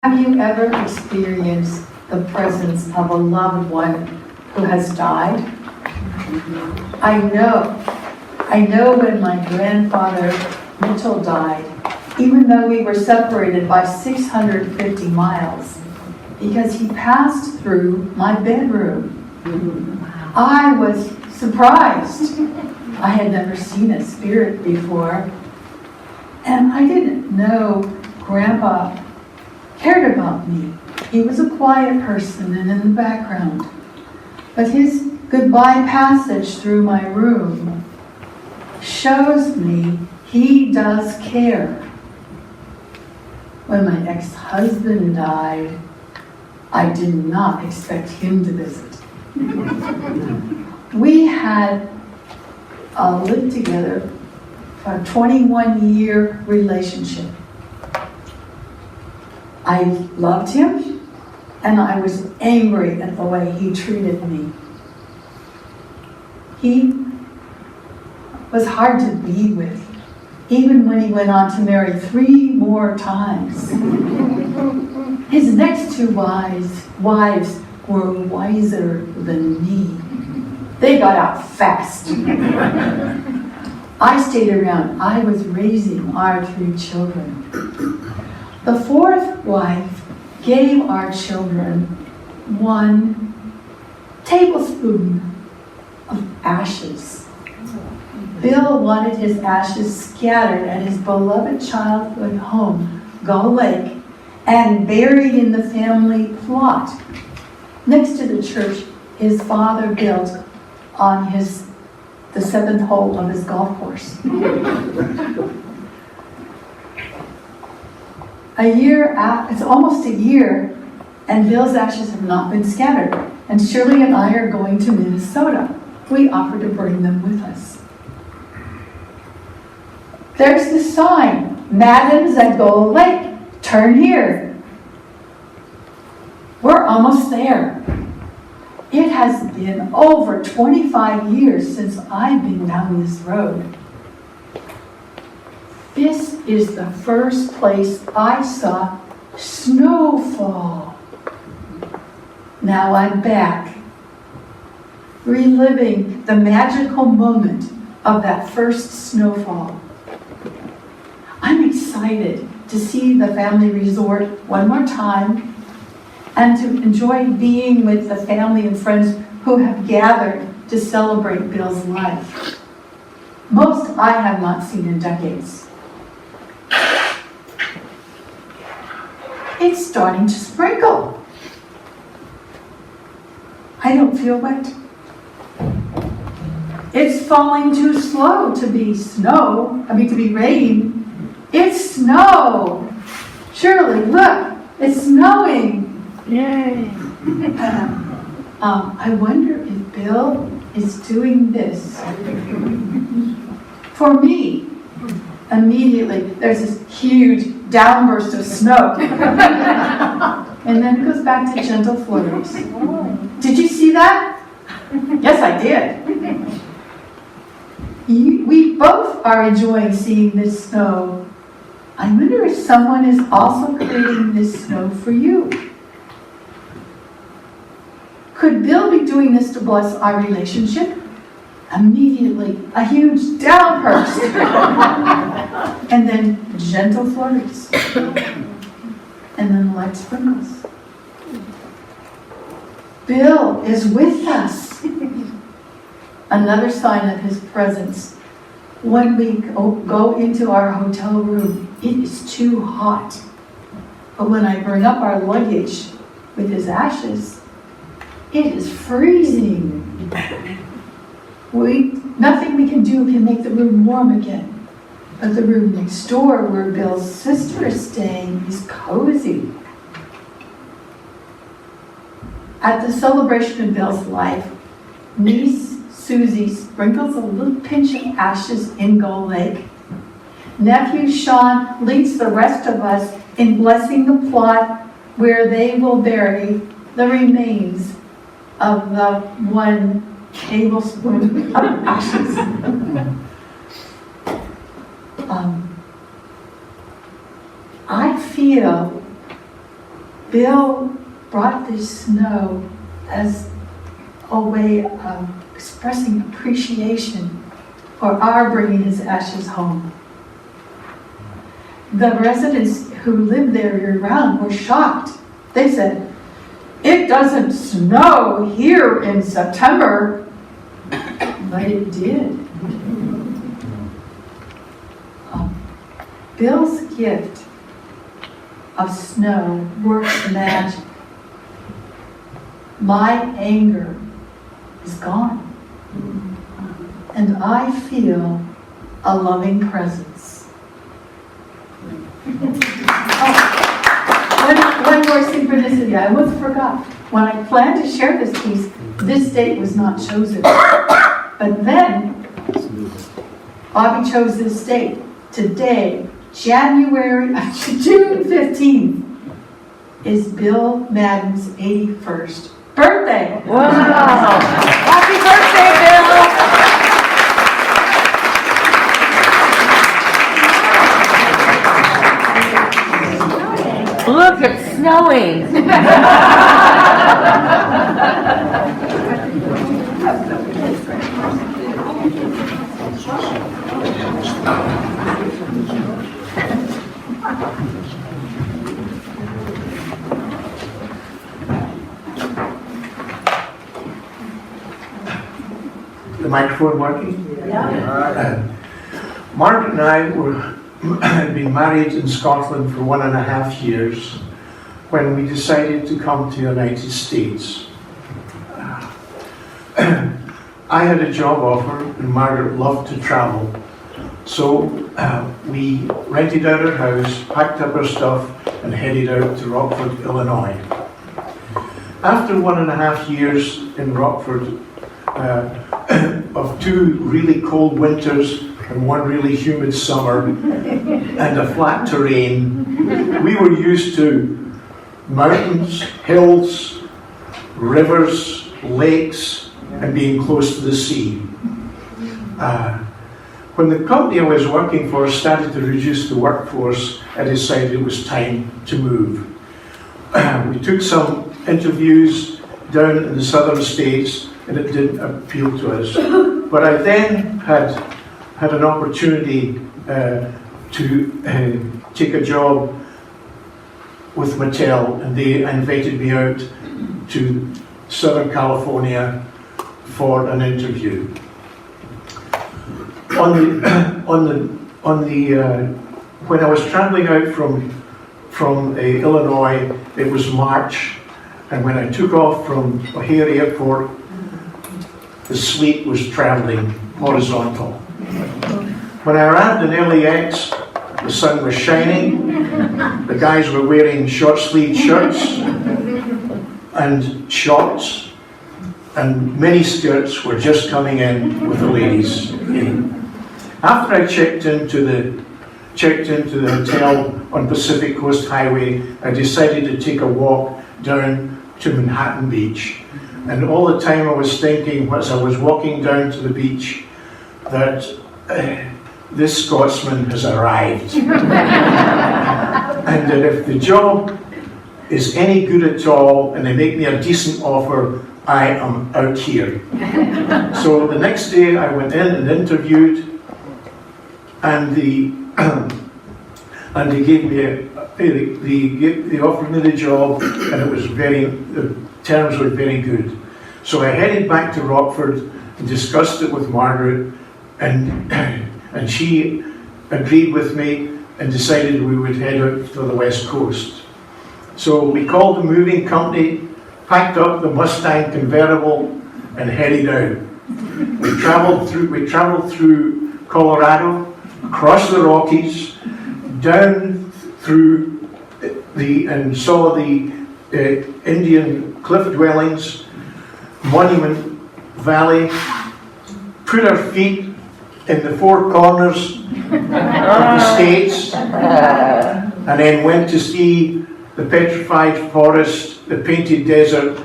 Have you ever experienced the presence of a loved one who has died? I know when my grandfather Mitchell died, even though we were separated by 650 miles, because he passed through my bedroom. I was surprised. I had never seen a spirit before, and I didn't know Grandpa cared about me. He was a quiet person and in the background. But his goodbye passage through my room shows me he does care. When my ex-husband died, I did not expect him to visit. We had lived together for a 21-year relationship. I loved him, and I was angry at the way he treated me. He was hard to be with, even when he went on to marry 3 more times. His next 2 wives were wiser than me. They got out fast. I stayed around. I was raising our 3 children. The 4th wife gave our children 1 tablespoon of ashes. Bill wanted his ashes scattered at his beloved childhood home, Gull Lake, and buried in the family plot next to the church his father built on the 7th hole of his golf course. It's almost a year, and Bill's ashes have not been scattered. And Shirley and I are going to Minnesota. We offered to bring them with us. There's the sign, Madams at Gull Lake, turn here. We're almost there. It has been over 25 years since I've been down this road. This is the first place I saw snowfall. Now I'm back, reliving the magical moment of that first snowfall. I'm excited to see the family resort one more time and to enjoy being with the family and friends who have gathered to celebrate Bill's life. Most I have not seen in decades. It's starting to sprinkle. I don't feel wet. It's falling too slow to be to be rain. It's snow. Shirley, look, it's snowing. Yay. I wonder if Bill is doing this for me. Immediately, there's this huge downburst of snow. And then it goes back to gentle flurries. Did you see that? Yes, I did. We both are enjoying seeing this snow. I wonder if someone is also creating this snow for you. Could Bill be doing this to bless our relationship? Immediately, a huge downburst. And then gentle flurries. And then light sprinkles. Bill is with us. Another sign of his presence. When we go into our hotel room, it is too hot. But when I bring up our luggage with his ashes, it is freezing. Nothing we can do can make the room warm again. But the room next door, where Bill's sister is staying, is cozy. At the celebration of Bill's life, niece Susie sprinkles a little pinch of ashes in Gull Lake. Nephew Sean leads the rest of us in blessing the plot where they will bury the remains of the 1 tablespoon of ashes. I feel Bill brought this snow as a way of expressing appreciation for our bringing his ashes home. The residents who lived there year-round were shocked. They said, "It doesn't snow here in September," but it did. Bill's gift of snow works magic. My anger is gone, and I feel a loving presence. One more synchronicity, I almost forgot. When I planned to share this piece, this date was not chosen. But then, Bobbi chose this date. Today, June 15th, is Bill Madden's 81st birthday. Wow! Happy birthday, Bill! Look, it's snowing. The microphone working? Yeah. Margaret and I had been married in Scotland for 1.5 years when we decided to come to the United States. I had a job offer and Margaret loved to travel. So we rented out our house, packed up our stuff and headed out to Rockford, Illinois. After 1.5 years in Rockford, of 2 really cold winters and 1 really humid summer and a flat terrain, we were used to mountains, hills, rivers, lakes, and being close to the sea. When the company I was working for started to reduce the workforce, I decided it was time to move. We took some interviews down in the southern states and it didn't appeal to us. But I then had an opportunity to take a job with Mattel, and they invited me out to Southern California for an interview. When I was traveling out from Illinois, it was March, and when I took off from O'Hare Airport, the sleet was traveling horizontal. When I arrived in LAX, the sun was shining, the guys were wearing short-sleeved shirts and shorts, and mini skirts were just coming in with the ladies. After I checked into the hotel on Pacific Coast Highway, I decided to take a walk down to Manhattan Beach. And all the time I was thinking, as I was walking down to the beach, that this Scotsman has arrived. And that if the job is any good at all, and they make me a decent offer, I am out here. So the next day I went in and interviewed, and they gave me they offered me the job, and it was the terms were very good. So I headed back to Rockford and discussed it with Margaret, and she agreed with me and decided we would head out to the West Coast. So we called the moving company, packed up the Mustang convertible, and headed out. We traveled through Colorado, across the Rockies, down through and saw the Indian cliff dwellings, Monument Valley, put our feet in the 4 corners of the States, and then went to see the petrified forest, the painted desert,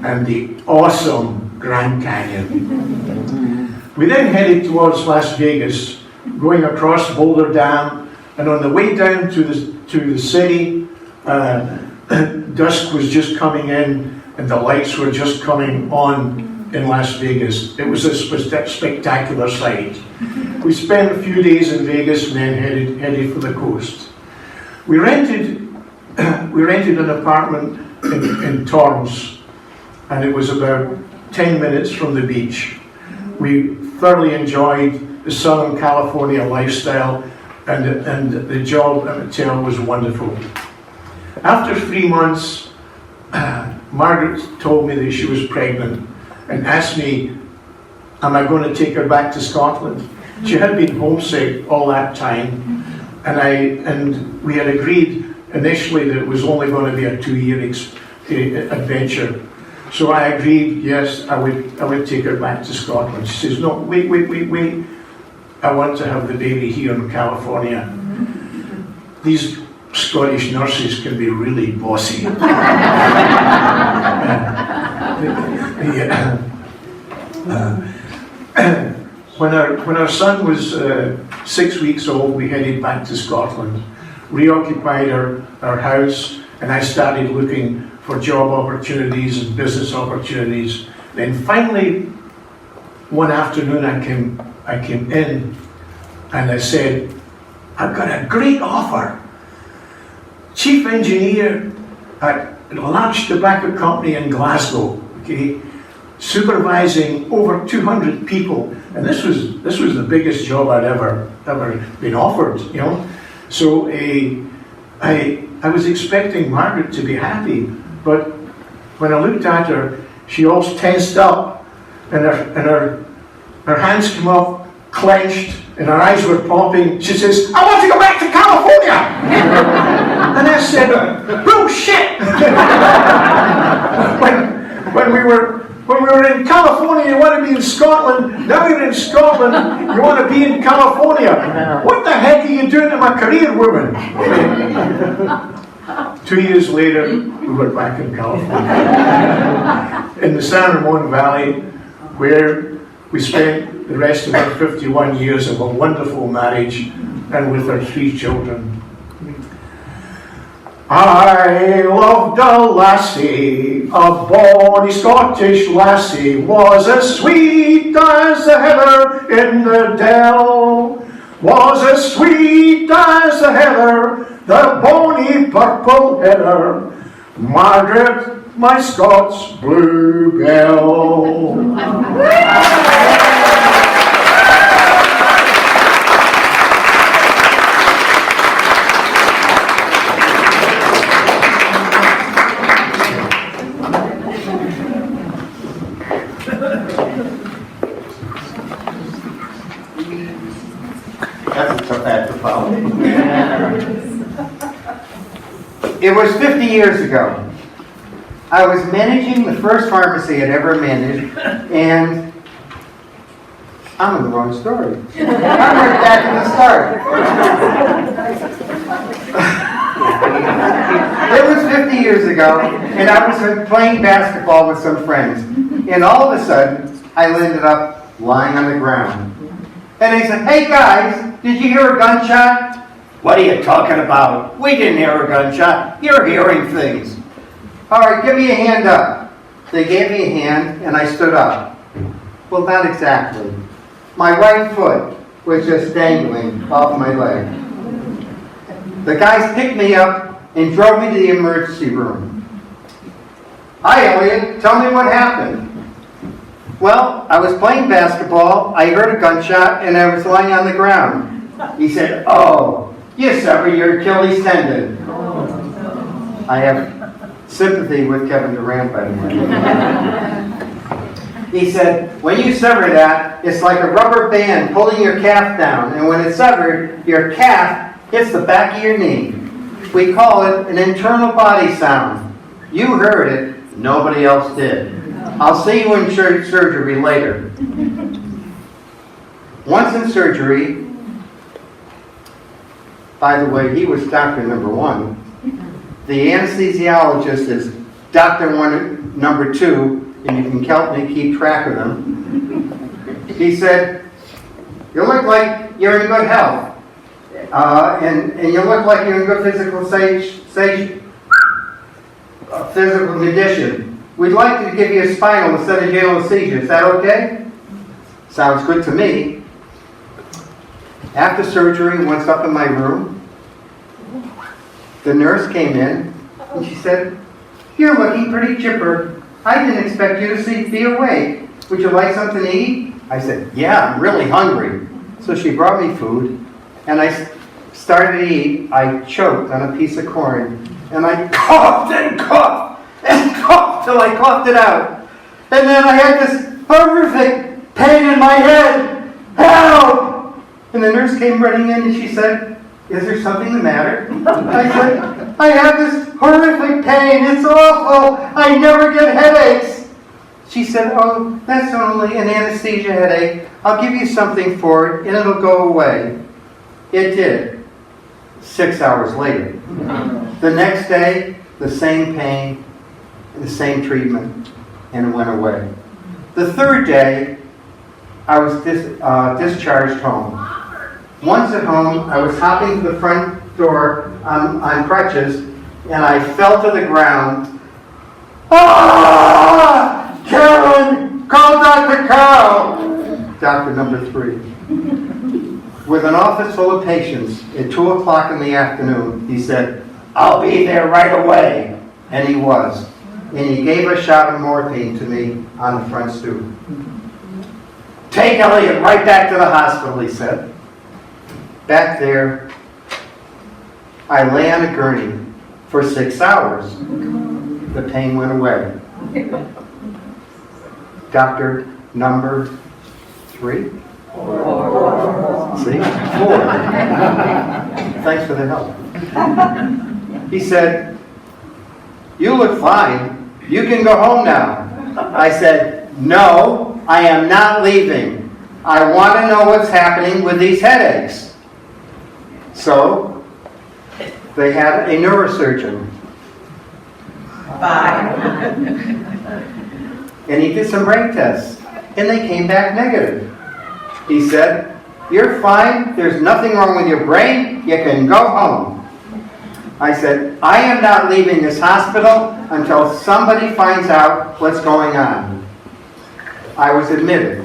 and the awesome Grand Canyon. We then headed towards Las Vegas, going across Boulder Dam, and on the way down to the city, dusk was just coming in and the lights were just coming on in Las Vegas. It was a spectacular sight. We spent a few days in Vegas and then headed for the coast. We rented an apartment in Torrance, and it was about 10 minutes from the beach. We thoroughly enjoyed the Southern California lifestyle, and the job at the hotel was wonderful. After 3 months, Margaret told me that she was pregnant and asked me, am I going to take her back to Scotland? She had been homesick all that time, and we had agreed initially that it was only going to be a 2-year adventure. So I agreed, yes, I would take her back to Scotland. She says, no, wait. I want to have the baby here in California. These Scottish nurses can be really bossy. When our son was 6 weeks old, we headed back to Scotland, reoccupied our house, and I started looking for job opportunities and business opportunities. Then finally, one afternoon I came in and I said, I've got a great offer. Chief engineer at a large tobacco company in Glasgow, okay, supervising over 200 people, and this was the biggest job I'd ever been offered, you know. So I was expecting Margaret to be happy, but when I looked at her, she all tensed up, and her hands came up, clenched, and her eyes were popping. She says, I want to go back to California! And I said, bullshit! when we were in California, you want to be in Scotland. Now you're in Scotland, you want to be in California. What the heck are you doing to my career, woman? 2 years later, we were back in California. In the San Ramon Valley, where we spent the rest of our 51 years of a wonderful marriage and with our 3 children. I loved a lassie, a bonny Scottish lassie, was as sweet as the heather in the dell, was as sweet as the heather, the bonny purple heather, Margaret, my Scots bluebell. That's a tough act to follow. It was 50 years ago. I was managing the first pharmacy I'd ever managed, and I'm in the wrong story. I'm right back in the start. It was 50 years ago, and I was playing basketball with some friends, and all of a sudden, I ended up lying on the ground. And they said, hey guys, did you hear a gunshot? What are you talking about? We didn't hear a gunshot. You're hearing things. All right, give me a hand up. They gave me a hand, and I stood up. Well, not exactly. My right foot was just dangling off my leg. The guys picked me up and drove me to the emergency room. Hi, Elliot. Tell me what happened. Well, I was playing basketball, I heard a gunshot, and I was lying on the ground. He said, oh, you severed your Achilles tendon. I have sympathy with Kevin Durant, by the way. He said, when you sever that, it's like a rubber band pulling your calf down, and when it's severed, your calf hits the back of your knee. We call it an internal body sound. You heard it, nobody else did. I'll see you in surgery later. Once in surgery, by the way, he was doctor number 1. The anesthesiologist is doctor number 2, and you can help me keep track of them. He said, you look like you're in good health, and you look like you're in good physical shape. physical condition. We'd like to give you a spinal instead of anesthesia. Is that okay? Sounds good to me. After surgery, once up in my room, the nurse came in and she said, "You're looking pretty chipper. I didn't expect you to be awake. Would you like something to eat?" I said, "Yeah, I'm really hungry." So she brought me food, and I started to eat. I choked on a piece of corn, and I coughed and coughed and coughed till I coughed it out. And then I had this horrific pain in my head. Help! And the nurse came running in and she said, "Is there something the matter?" I said, "I have this horrific pain. It's awful. I never get headaches." She said, "Oh, that's only an anesthesia headache. I'll give you something for it and it'll go away." It did. 6 hours later. The next day, the same pain, the same treatment, and it went away. The third day, I was discharged home. Once at home, I was hopping to the front door on crutches, and I fell to the ground. "Ah! Carolyn, call Dr. Carl!" Doctor number 3. With an office full of patients, at 2 o'clock in the afternoon, he said, "I'll be there right away." And he was. And he gave a shot of morphine to me on the front stoop. "Take Elliot right back to the hospital," he said. Back there, I lay on a gurney for 6 hours. The pain went away. Doctor number 3? 4. See? 4. Thanks for the help. He said, "You look fine. You can go home now." I said, "No, I am not leaving. I want to know what's happening with these headaches." So, they had a neurosurgeon. And he did some brain tests, and they came back negative. He said, "You're fine. There's nothing wrong with your brain. You can go home." I said, "I am not leaving this hospital until somebody finds out what's going on." I was admitted.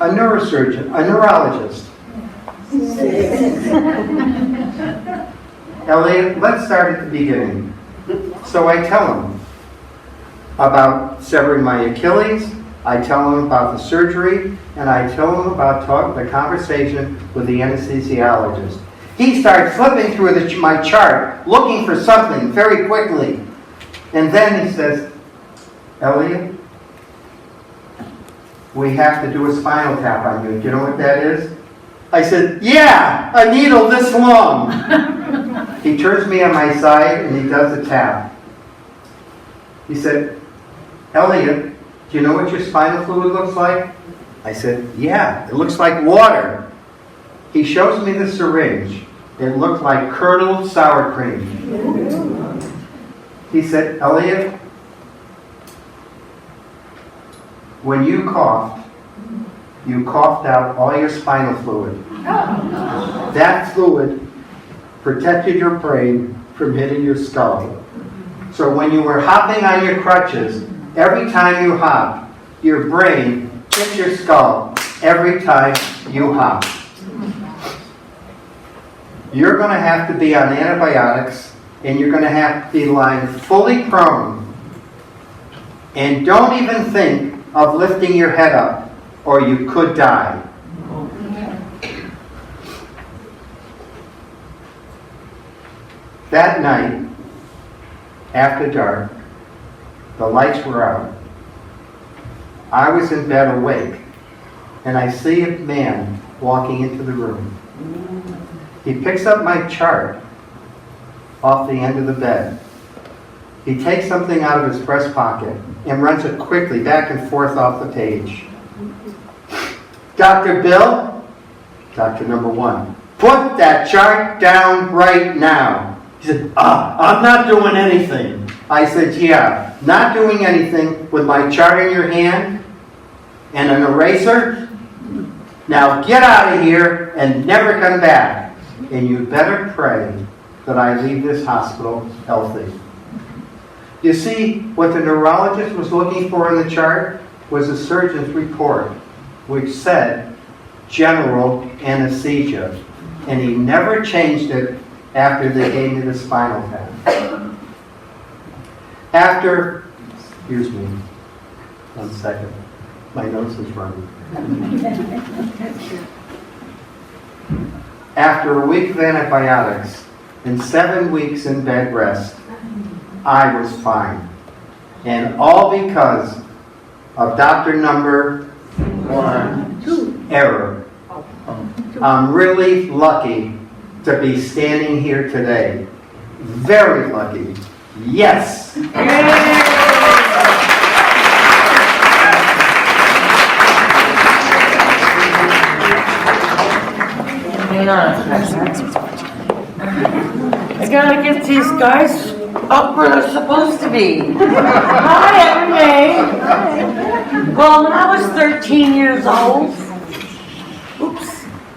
A neurosurgeon, a neurologist. Elliot, let's start at the beginning. So I tell him about severing my Achilles, I tell him about the surgery, and I tell him about the conversation with the anesthesiologist. He starts flipping through my chart, looking for something very quickly. And then he says, "Elliot, we have to do a spinal tap on you. Do you know what that is?" I said, "Yeah, a needle this long." He turns me on my side and he does a tap. He said, "Elliot, do you know what your spinal fluid looks like?" I said, "Yeah, it looks like water." He shows me the syringe. It looked like curdled sour cream. He said, "Elliot, when you coughed out all your spinal fluid. That fluid protected your brain from hitting your skull. So when you were hopping on your crutches, every time you hop, your brain hits your skull every time you hop. You're going to have to be on antibiotics, and you're going to have to be lying fully prone. And don't even think of lifting your head up, or you could die." That night, after dark, the lights were out. I was in bed awake, and I see a man walking into the room. He picks up my chart off the end of the bed. He takes something out of his breast pocket and runs it quickly back and forth off the page. "Dr. Bill," Doctor number 1, "put that chart down right now." He said, "I'm not doing anything." I said, "Yeah, not doing anything with my chart in your hand and an eraser? Now get out of here and never come back. And you better pray that I leave this hospital healthy. You see, what the neurologist was looking for in the chart was a surgeon's report, which said general anesthesia, and he never changed it after they gave me the spinal tap. Excuse me, 1 second, my nose is running. After a week of antibiotics and 7 weeks in bed rest, I was fine. And all because of doctor number 1 error. I'm really lucky to be standing here today. Very lucky. Yes. Hang on. I gotta get these guys up where they're supposed to be. Hi, everybody. Well, when I was 13 years old,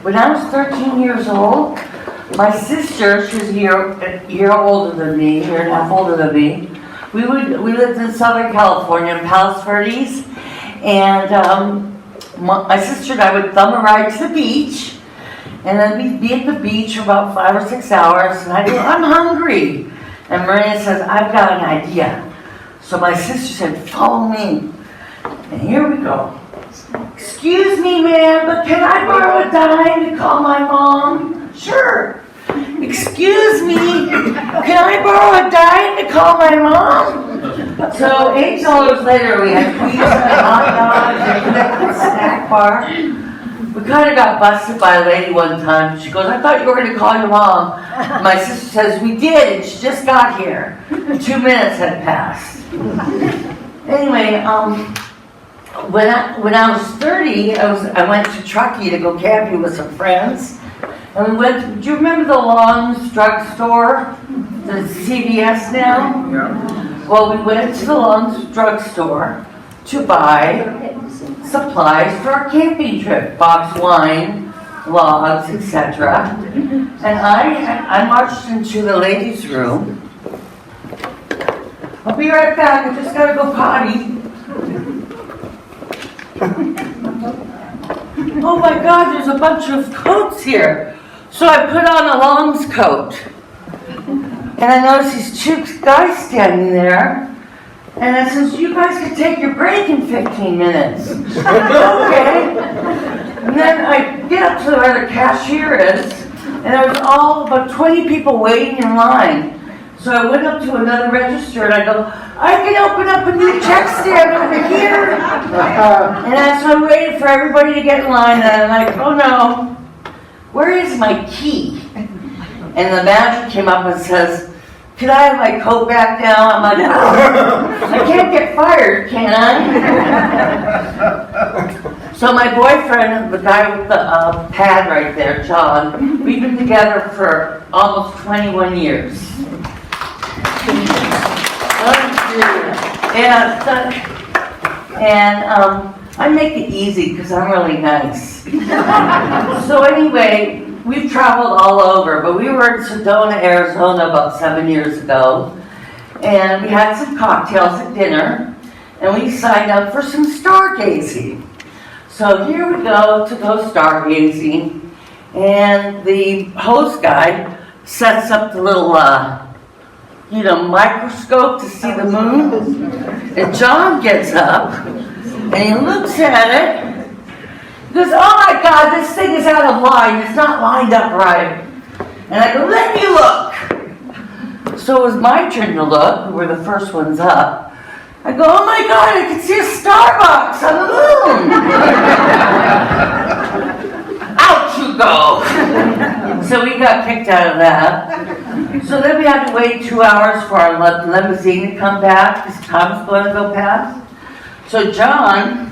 when I was 13 years old, my sister, she was a year older than me, year and a half older than me. We lived in Southern California in Palos Verdes, and my sister and I would thumb a ride to the beach, and then we'd be at the beach for about 5 or 6 hours, and I'd go, I'm hungry. And Maria says, I've got an idea. So my sister said, follow me. And here we go. Excuse me, ma'am, but can I borrow a dime to call my mom? Sure. Excuse me, can I borrow a dime to call my mom? So $8 later, we had pizza and hot dogs and a snack bar. We kind of got busted by a lady one time. She goes, I thought you were going to call your mom. My sister says, we did, and she just got here. 2 minutes had passed. Anyway, when I was 30, I went to Truckee to go camping with some friends. And we went, do you remember the Long's drugstore? The CVS now? Yeah. Well, we went to the Long's drugstore to buy supplies for our camping trip, box wine, logs, etc. And I marched into the ladies' room. I'll be right back, I just gotta go potty. Oh my God, there's a bunch of coats here. So I put on a Long's coat. And I noticed these 2 guys standing there. And I says, you guys can take your break in 15 minutes. Okay. And then I get up to where the cashier is, and there was about 20 people waiting in line. So I went up to another register and I go, I can open up a new check stand over here. And so I waited for everybody to get in line, and I'm like, oh no, where is my key? And the manager came up and says, can I have my coat back now? I'm like, oh, I can't get fired, can I? So my boyfriend, the guy with the pad right there, John, we've been together for almost 21 years. And I make it easy because I'm really nice. So anyway, we've traveled all over, but we were in Sedona, Arizona about 7 years ago, and we had some cocktails at dinner, and we signed up for some stargazing. So here we go to go stargazing, and the host guy sets up the little, microscope to see the moon, and John gets up, and he looks at it. He goes, oh my God, this thing is out of line. It's not lined up right. And I go, let me look. So it was my turn to look. We were the first ones up. I go, oh my God, I can see a Starbucks on the moon. Out you go. So we got kicked out of that. So then we had to wait 2 hours for our limousine to come back because Tom's going to go past. So John,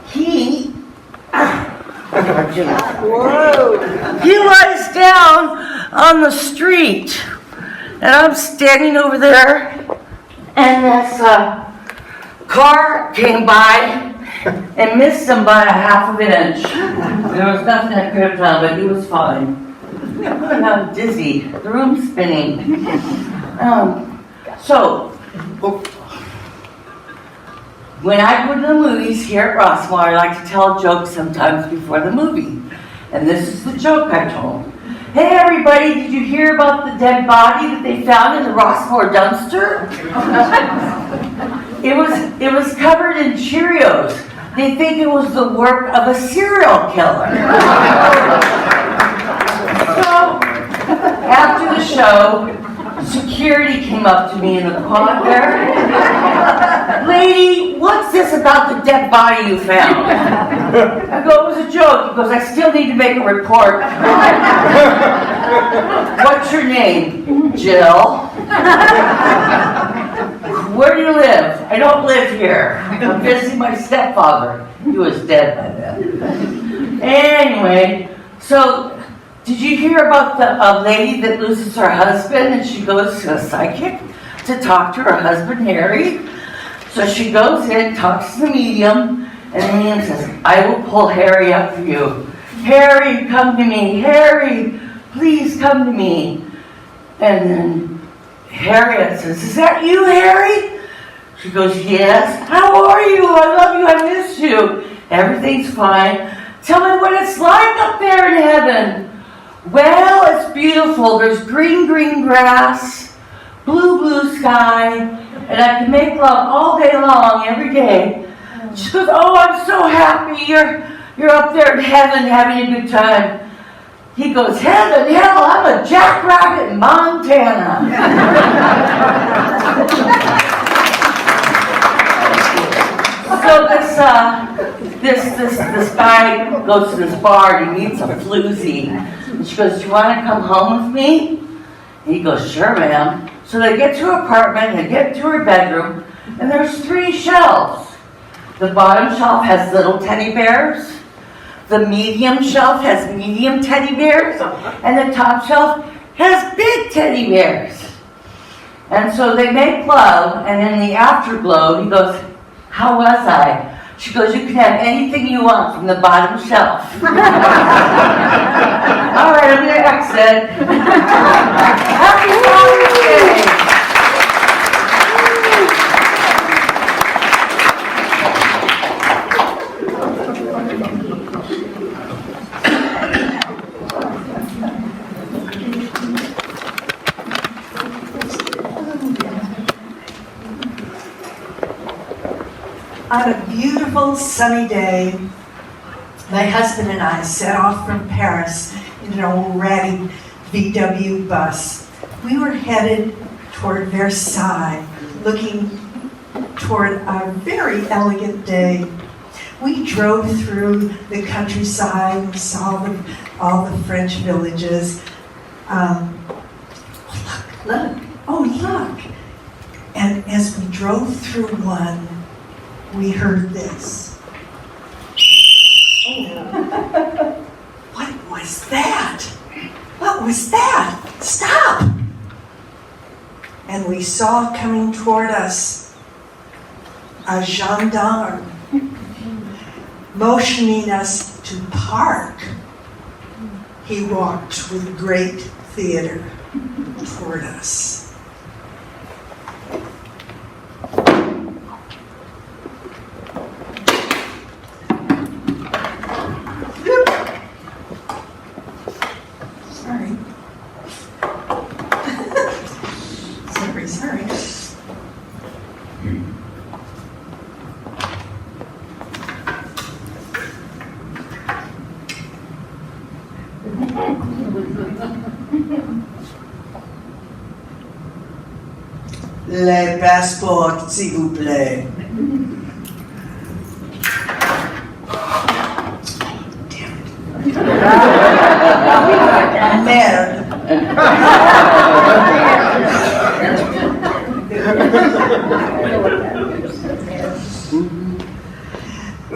he lies down on the street, and I'm standing over there, and this car came by and missed him by a half of an inch. There was nothing I could have done, but he was fine. I'm dizzy. The room's spinning. So, when I go to the movies here at Rossmore, I like to tell jokes sometimes before the movie. And this is the joke I told. Hey everybody, did you hear about the dead body that they found in the Rossmore dumpster? It was covered in Cheerios. They think it was the work of a serial killer. So, after the show, security came up to me in the quad there. Lady, what's this about the dead body you found? I go, it was a joke. He goes, I still need to make a report. What's your name? Jill. Where do you live? I don't live here. I'm visiting my stepfather. He was dead by then. Anyway, so did you hear about the lady that loses her husband and she goes to a psychic to talk to her husband, Harry? So she goes in, talks to the medium, and the medium says, I will pull Harry up for you. Harry, come to me. Harry, please come to me. And then Harriet says, is that you, Harry? She goes, yes. How are you? I love you. I miss you. Everything's fine. Tell me what it's like up there in heaven. Well, it's beautiful. There's green, green grass, blue, blue sky, and I can make love all day long, every day. She goes, oh, I'm so happy. You're up there in heaven having a good time. He goes, heaven, hell, I'm a jackrabbit in Montana. So this guy goes to this bar and he meets a floozy. And she goes, do you want to come home with me? And he goes, sure, ma'am. So they get to her apartment, they get to her bedroom, and there's 3 shelves. The bottom shelf has little teddy bears. The medium shelf has medium teddy bears, and the top shelf has big teddy bears. And so they make love, and in the afterglow, he goes, how was I? She goes, you can have anything you want from the bottom shelf. All right, I'm going to exit. Happy Father's Day. On a beautiful sunny day, my husband and I set off from Paris in an old ratty VW bus. We were headed toward Versailles, looking toward a very elegant day. We drove through the countryside and saw all the French villages. Look. And as we drove through one, we heard this. Oh, what was that? What was that? Stop! And we saw coming toward us a gendarme motioning us to park. He walked with great theater toward us. Sorry. Les passeports, s'il vous plaît. Damn it. Merde.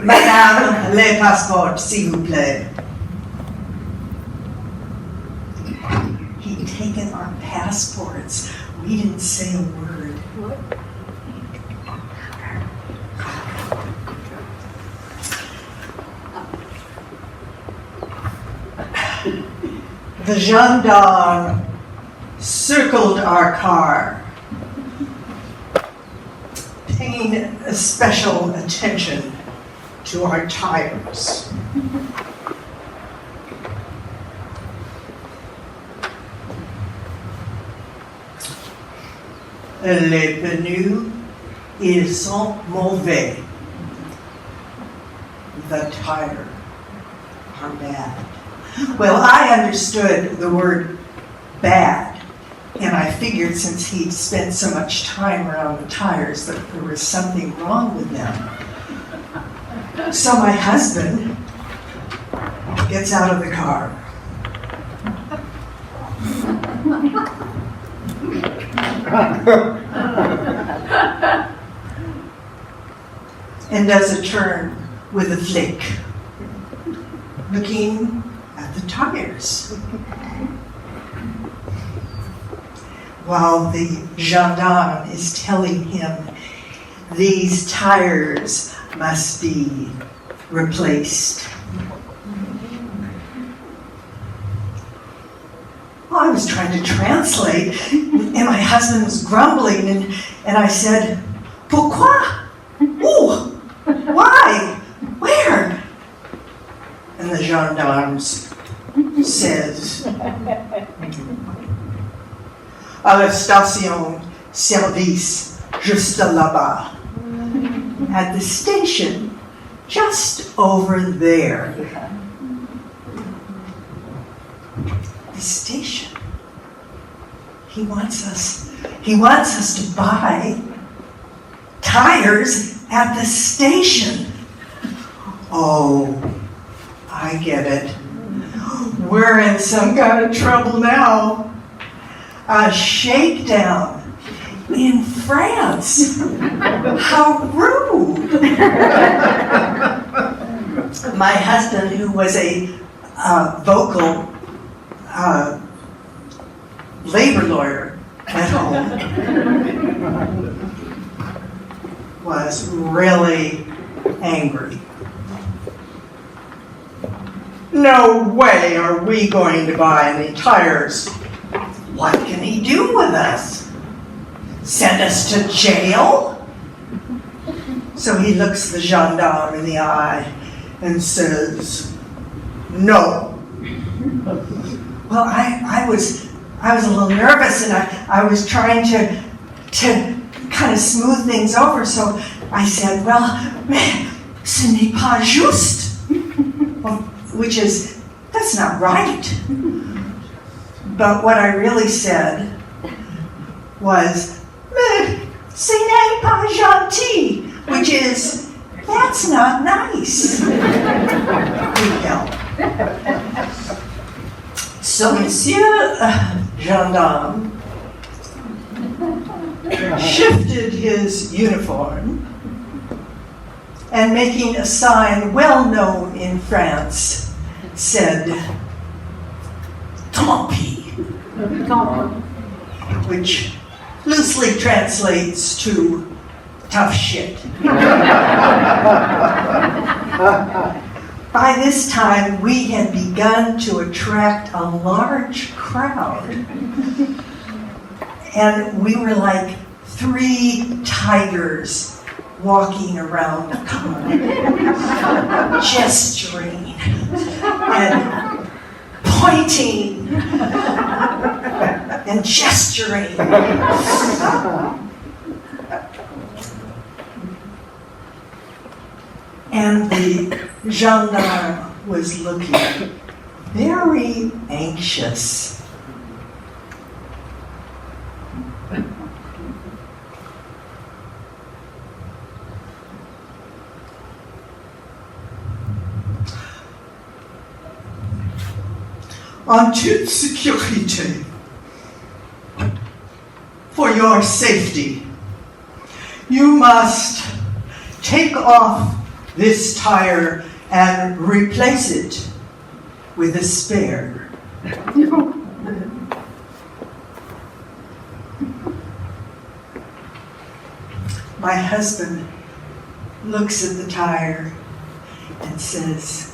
Madame, les passeports, s'il vous plaît. He'd taken our passports. We didn't say a word. the gendarme circled our car, paying special attention to our tires. Les pneus, ils sont mauvais. The tire are bad. Well, I understood the word bad, and I figured since he'd spent so much time around the tires that there was something wrong with them. So my husband gets out of the car. And does a turn with a flick, looking at the tires. While the gendarme is telling him these tires must be replaced. Well, I was trying to translate, and my husband was grumbling, and I said, "Pourquoi? Où? Why? Where?" And the gendarme says, "À la station service, juste là-bas." At the station, just over there. The station. He wants us to buy tires at the station. Oh, I get it. We're in some kind of trouble now. A shakedown in France. How rude. My husband, who was a vocal labor lawyer at home, was really angry. No way are we going to buy any tires. What can he do with us? Send us to jail? So he looks the gendarme in the eye and says, "No." Well, I was a little nervous, and I was trying to kind of smooth things over, so I said, "Well, mais ce n'est pas juste," which is, that's not right. But what I really said was, "Mais ce n'est pas gentil," which is, that's not nice. You know. So Monsieur Gendarme shifted his uniform and, making a sign well known in France, said, "Tant pis," which loosely translates to tough shit. By this time, we had begun to attract a large crowd. And we were like 3 tigers walking around the car, gesturing and pointing and gesturing. And the gendarme was looking very anxious. En toute sécurité, for your safety, you must take off this tire and replace it with a spare. My husband looks at the tire and says,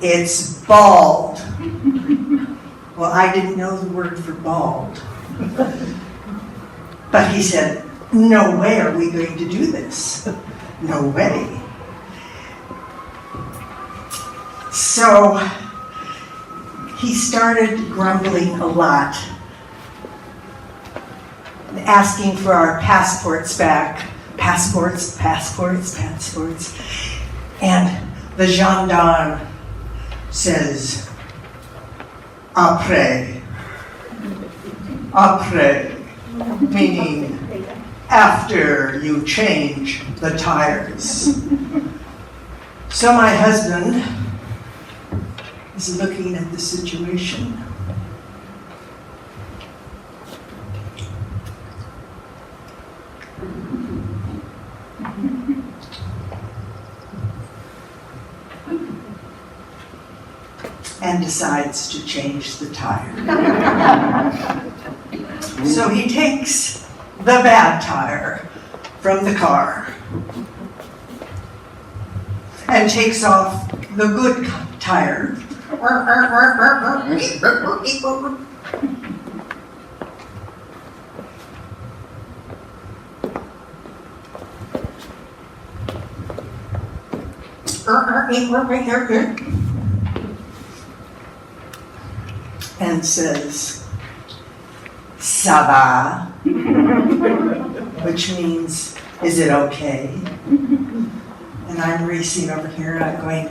"It's bald." Well, I didn't know the word for bald. But he said, no way are we going to do this. No way. So he started grumbling a lot, asking for our passports back. Passports. And the gendarme says, après, meaning after you change the tires. So my husband is looking at the situation. And decides to change the tire. So he takes the bad tire from the car and takes off the good tire. And says, "Ça va?" which means, is it okay? And I'm racing over here and I'm going,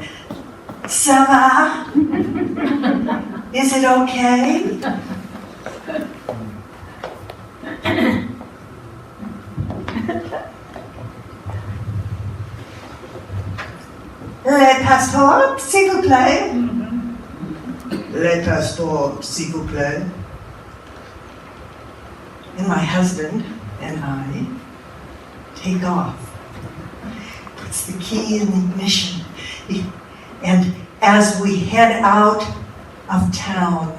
"Ça va? Is it okay?" Les passeports, s'il vous plaît. Les passeports, s'il vous plaît. And my husband and I take off. Puts the key in the ignition. And as we head out of town,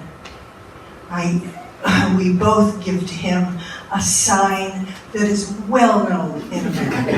we both give to him a sign that is well known in America.